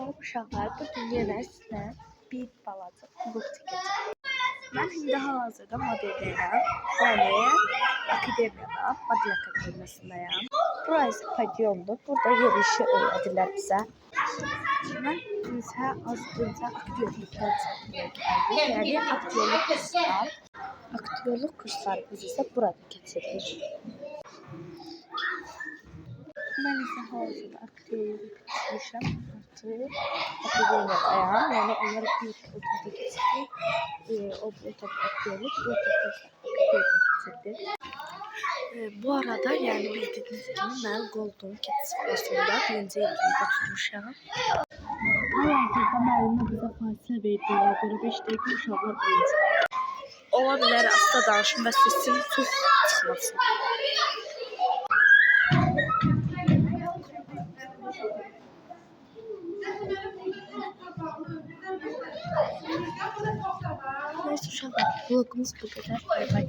Salam uşaqlar, bu gün yenə sizə bir balaca vlog çəkəcəm. Mən indi hal-hazırda modeldəyəm, yəni akademiyada, model akademiyasındayım. Burası padyondur, burada yerişi öyrədilər bizə. Mən bizə azınca aktyorluqdan gəldim, yəni aktyorluq kurslar. Aktyorluq kurslarımız isə burada keçirilir. Mən isə hal-hazırda aktyorluğu bitirmişəm, artıq akademiyadayam, yəni onları bir otaqda keçirdik. O otaq aktyorluq, bu otaqda akademiya keçirdik. Bu arada, yəni bildiyiniz kimi mən Golden Kids kursunda birinci ildə tutmuşam. Hal-hazırda müəllimə bizə fasilə verdiyinə görə 5 dəqiqə uşaqlar birinci. Ola bilər asta danışım və sesim çox çıxmasın. Neyse uşaqlar, vlogumuz bu qədər. Bay bay.